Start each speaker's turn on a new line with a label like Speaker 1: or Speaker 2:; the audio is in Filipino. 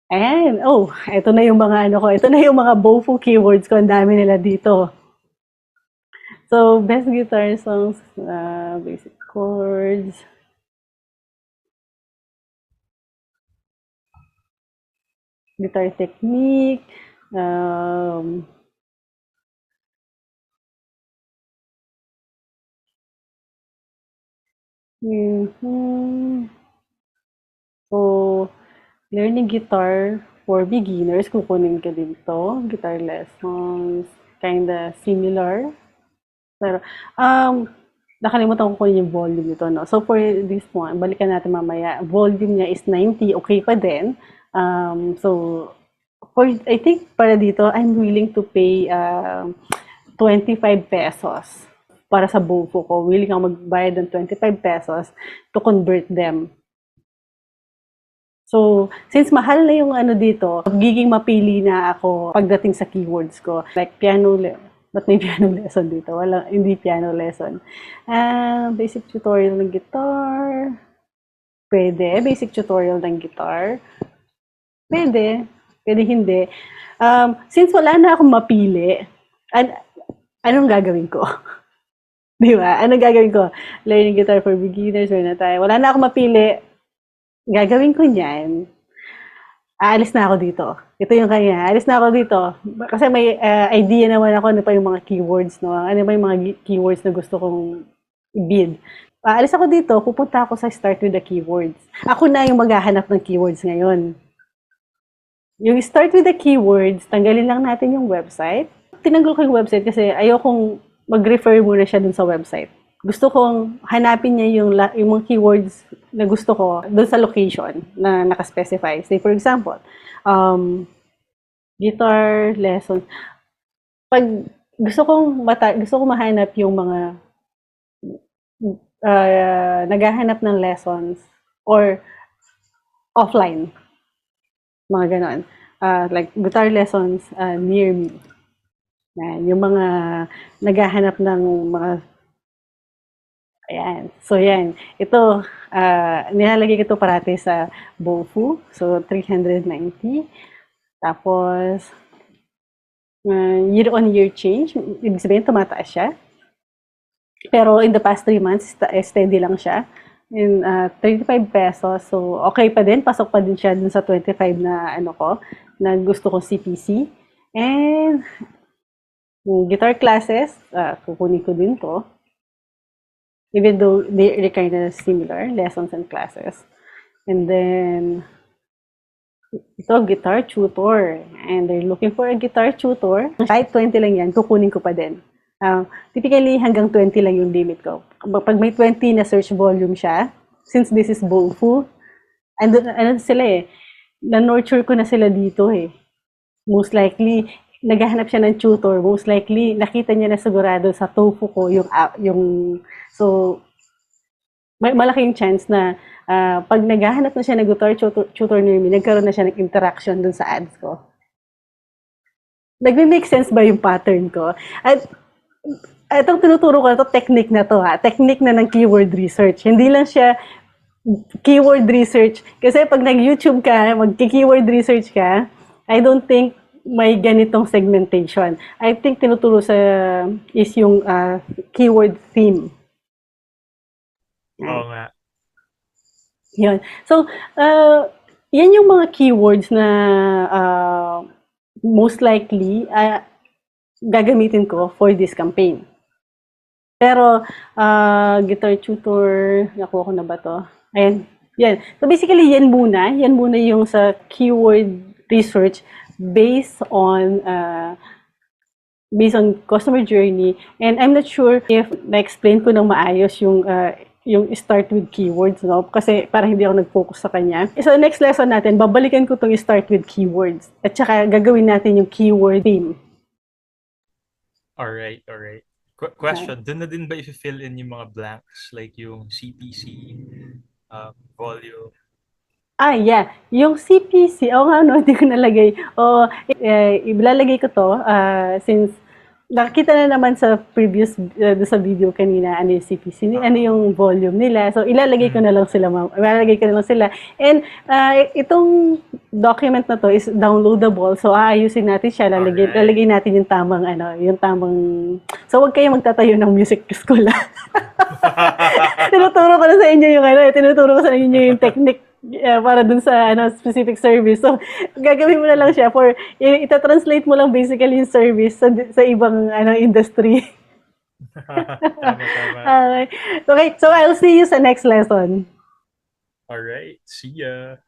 Speaker 1: Ayan. Oh, ito na yung mga ano ko. Ito na yung mga Bofu keywords ko. Ang dami nila dito. So, best guitar songs, basic chords. Guitar technique. Um, mhm. So, learning guitar for beginners, kukunin ka din to. Guitar lessons, kinda similar. Pero, nakalimutan ko kunin yung volume nito, no? So, for this one, balikan natin mamaya. Volume niya is 90, okay pa din. So, I think para dito, I'm willing to pay 25 pesos para sa Bofo ko. Willing ako magbayad ng 25 pesos to convert them. So, since mahal na yung ano dito, magiging mapili na ako pagdating sa keywords ko. Like ba't may piano lesson dito? Wala, hindi piano lesson. Basic tutorial ng guitar. Pwede. Basic tutorial ng guitar. Pwede. Pwede hindi. Since wala na akong mapili, anong gagawin ko? Di ba? Anong gagawin ko? Learning guitar for beginners, wala na akong mapili. Gagawin ko niyan, aalis na ako dito. Ito yung kanya, aalis na ako dito. Kasi may idea naman ako ano pa yung mga keywords, no? Ano ba yung mga keywords na gusto kong i-bid. Aalis ako dito, pupunta ako sa start with the keywords. Ako na yung maghahanap ng keywords ngayon. Yung start with the keywords, tanggalin lang natin yung website. Tinanggal ko yung website kasi ayokong mag-refer muna siya dun sa website. Gusto kong hanapin niya yung mga keywords na gusto ko doon sa location na naka-specify. Say for example, guitar lessons. Pag gusto kong mahanap yung mga naghahanap ng lessons or offline. Mga ganon. Like guitar lessons near me. Yan, yung mga naghahanap ng mga ayan. So, yan. Ito, nilalagay ko ito parati sa Bofu. So, 390. Tapos, year-on-year change. Ibig sabihin, tumataas siya. Pero in the past 3 months, steady lang siya. In 35 pesos. So, okay pa din. Pasok pa din siya dun sa 25 na ano ko, na gusto kong CPC. And, guitar classes, kukunin ko din to. Even though they're kind of similar, lessons and classes. And then, ito, guitar tutor. And they're looking for a guitar tutor. Kahit 20 lang yan, kukunin ko pa din. Typically, hanggang 20 lang yung limit ko. Pag may 20 na search volume siya, since this is Bofu, ano sila eh, na-nurture ko na sila dito eh. Most likely, naghahanap siya ng tutor, most likely, nakita niya na sigurado sa tofu ko so, may malaking chance na pag naghahanap na siya ng guitar tutor near me, nagkaroon na siya ng interaction dun sa ads ko. Nagme-make sense ba yung pattern ko? At itong tinuturo ko na to, technique na to ha. Technique na ng keyword research. Hindi lang siya keyword research. Kasi pag nag-YouTube ka, mag-keyword research ka, I don't think may ganitong segmentation. I think tinuturo is yung keyword theme.
Speaker 2: Oo nga.
Speaker 1: Yun. So, yan yung mga keywords na most likely gagamitin ko for this campaign. Pero, guitar tutor, nakuha ko na ba to? Ayan. Yan. So, basically, yan muna. Yan muna yung sa keyword research based on customer journey. And I'm not sure if na-explain ko ng maayos yung start with keywords, no? Kasi para hindi ako nag-focus sa kanya. So, next lesson natin, babalikan ko itong start with keywords. At saka gagawin natin yung keyword theme.
Speaker 2: Alright. Question, dun na din ba i-fill in yung mga blanks? Like yung CPC, volume?
Speaker 1: Yeah. Yung CPC, nga, no, hindi ko nalagay. Ilalagay ko to, since nakita na naman sa previous sa video kanina ano yung CPC, ano yung volume nila. So ilalagay ko na lang sila, And itong document na to is downloadable. So aayusin natin siya, lalagay natin yung tamang So wag kayo magtatayo ng music school. Tinuturo ko na sa inyo yung technique para dun sa specific service. So, gagawin mo na lang siya ita-translate mo lang basically yung service sa ibang industry.
Speaker 2: Tama.
Speaker 1: Okay, so I'll see you sa next lesson.
Speaker 2: Alright, see ya.